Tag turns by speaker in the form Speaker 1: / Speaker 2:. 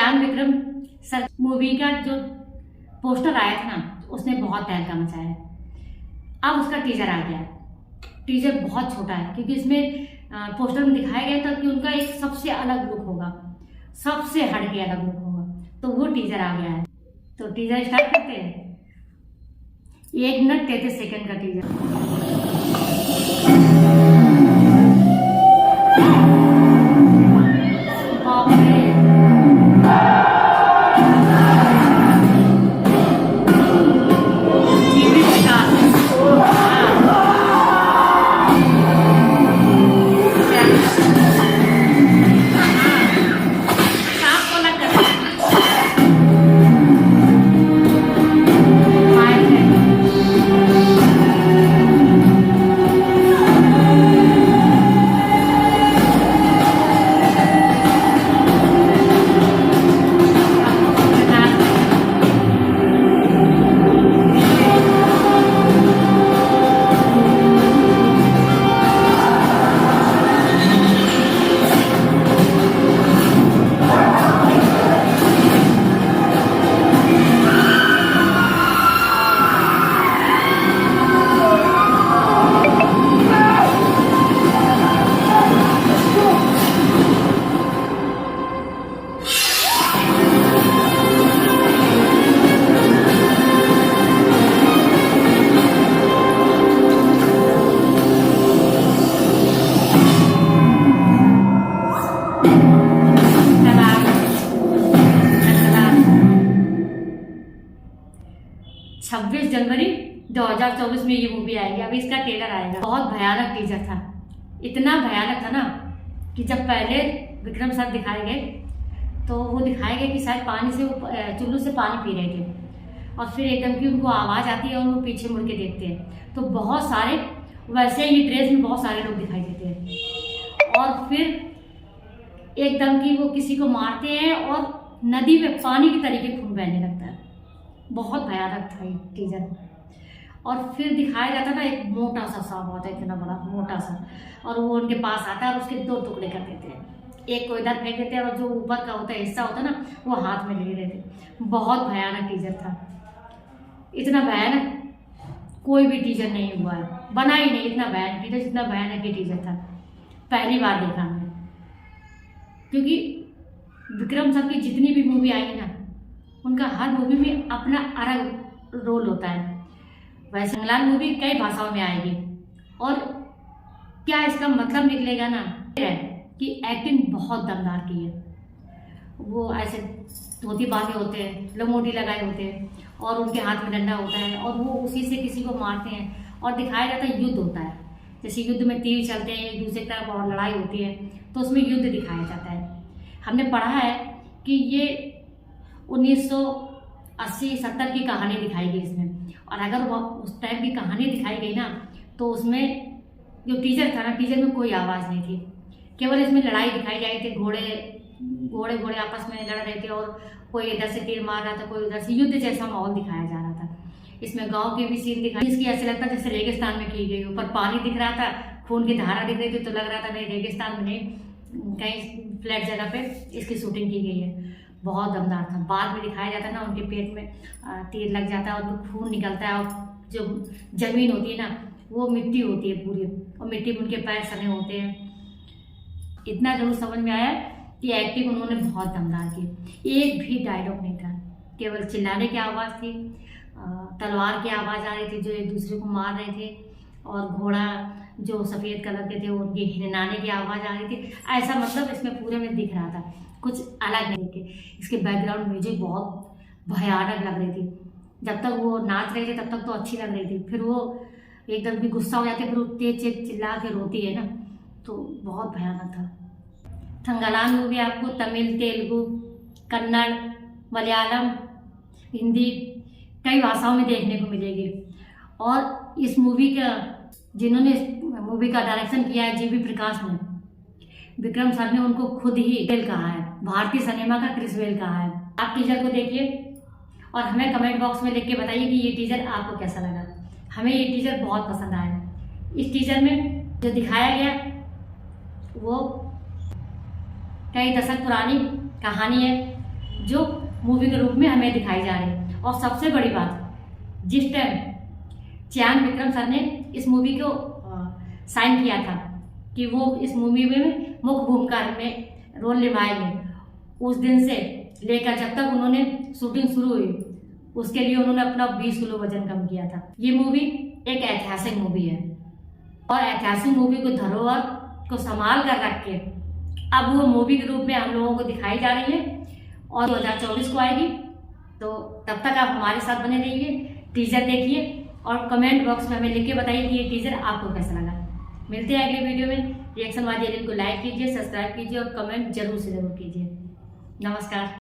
Speaker 1: जान Vikram sir movie का जो पोस्टर आया था ना, उसने बहुत तहलका मचाया। अब उसका टीजर आ गया। टीजर बहुत छोटा है क्योंकि इसमें पोस्टर में दिखाया गया था कि उनका एक सबसे अलग लुक होगा, सबसे हटके अलग लुक होगा। तो वो टीजर आ गया है। तो टीजर स्टार्ट करते हैं। 1 मिनट 33 सेकंड का टीजर। छब्बीस जनवरी 2024 में ये मूवी आएगी। अभी इसका ट्रेलर आएगा। बहुत भयानक टीजर था, इतना भयानक था ना कि जब पहले विक्रम सर दिखाए गए तो वो दिखाए गए कि शायद पानी से चुल्लू से पानी पी रहे थे और फिर एकदम की उनको आवाज़ आती है और वो पीछे मुड़ के देखते हैं तो बहुत सारे वैसे ही ड्रेस में बहुत सारे लोग दिखाई देते हैं और फिर एकदम की वो किसी को मारते हैं और नदी में पानी की तरीके खून बहने लगता है। बहुत भयानक था ये टीजर। और फिर दिखाया जाता था एक मोटा सा सांप होता है, इतना बड़ा मोटा सा, और वो उनके पास आता है और उसके 2 टुकड़े कर देते हैं। एक को इधर फेंक देते हैं और जो ऊपर का होता है हिस्सा होता है ना, वो हाथ में ले लेते। बहुत भयानक टीजर था। इतना भयानक कोई भी टीजर नहीं हुआ है, बना ही नहीं इतना भयानक टीजर जितना भयानक ये टीजर था। पहली बार देखा हमने, क्योंकि विक्रम सर की जितनी भी मूवी आई ना, उनका हर मूवी में अपना अलग रोल होता है। वैसे इंग्लैंड मूवी कई भाषाओं में आएगी और क्या इसका मतलब निकलेगा ना कि एक्टिंग बहुत दमदार की है। वो ऐसे धोती बांधे होते हैं, लंगोटी लगाए होते हैं और उनके हाथ में डंडा होता है और वो उसी से किसी को मारते हैं और दिखाया जाता है युद्ध होता है। जैसे युद्ध में तीर चलते हैं एक दूसरे की तरफ और लड़ाई होती है, तो उसमें युद्ध दिखाया जाता है। हमने पढ़ा है कि ये 1980-70 की कहानी दिखाई गई इसमें, और अगर वो उस टाइम की कहानी दिखाई गई ना तो उसमें जो टीजर था ना, टीजर में कोई आवाज़ नहीं थी, केवल इसमें लड़ाई दिखाई जाई थी। घोड़े आपस में लड़ रहे थे और कोई इधर से तीर मार रहा था, कोई उधर से, युद्ध जैसा माहौल दिखाया जा रहा था। इसमें गांव के भी सीन दिखाई, इसकी ऐसे लगता था जैसे रेगिस्तान में की गई। ऊपर पानी दिख रहा था, खून की धारा दिख रही थी, तो लग रहा था नहीं रेगिस्तान में नहीं, कहीं फ्लैट जगह पे इसकी शूटिंग की गई है। बहुत दमदार था। बाद में दिखाया जाता है ना, उनके पेट में तीर लग जाता है और खून निकलता है और जो जमीन होती है ना वो मिट्टी होती है पूरी, और मिट्टी में उनके पैर सने होते हैं। इतना जरूर समझ में आया कि एक्टिंग उन्होंने बहुत दमदार की। एक भी डायलॉग नहीं था, केवल चिल्लाने की आवाज़ थी, तलवार की आवाज़ आ रही थी जो एक दूसरे को मार रहे थे, और घोड़ा जो सफ़ेद कलर के थे उनके हिरनाने की आवाज़ आ रही थी। ऐसा मतलब इसमें पूरे में दिख रहा था, कुछ अलग नहीं के। इसके बैकग्राउंड म्यूजिक बहुत भयानक लग रही थी। जब तक वो नाच रहे थे तब तक तो अच्छी लग रही थी, फिर वो एकदम भी गुस्सा हो जाते, फिर वो तेज चिल्ला के रोती है ना, तो बहुत भयानक था। थंगालान मूवी आपको तमिल, तेलुगु, कन्नड़, मलयालम, हिंदी कई भाषाओं में देखने को मिलेगी। और इस मूवी का जिन्होंने इस मूवी का डायरेक्शन किया है जीवी प्रकाश ने, विक्रम सर ने उनको खुद ही वेल कहा है, भारतीय सिनेमा का क्रिस वेल कहा है। आप टीजर को देखिए और हमें कमेंट बॉक्स में लिख के बताइए कि ये टीजर आपको कैसा लगा। हमें ये टीजर बहुत पसंद आया। इस टीजर में जो दिखाया गया वो कई दशक पुरानी कहानी है जो मूवी के रूप में हमें दिखाई जा रही है। और सबसे बड़ी बात, जिस टाइम चयान विक्रम सर ने इस मूवी को साइन किया था कि वो इस मूवी में मुख्य भूमिका में रोल निभाएंगे, उस दिन से लेकर जब तक उन्होंने शूटिंग शुरू हुई उसके लिए उन्होंने अपना 20 किलो वजन कम किया था। ये मूवी एक ऐतिहासिक मूवी है और ऐतिहासिक मूवी को धरोहर को संभाल कर रख के अब वो मूवी के रूप में हम लोगों को दिखाई जा रही है और 2024 को आएगी। तो तब तक आप हमारे साथ बने रहिए, टीजर देखिए और कमेंट बॉक्स में हमें लिख के बताइए कि ये टीजर आपको कैसा लगा। मिलते हैं अगले वीडियो में। रिएक्शन वाली चैनल को लाइक कीजिए, सब्सक्राइब कीजिए और कमेंट जरूर से जरूर कीजिए। नमस्कार।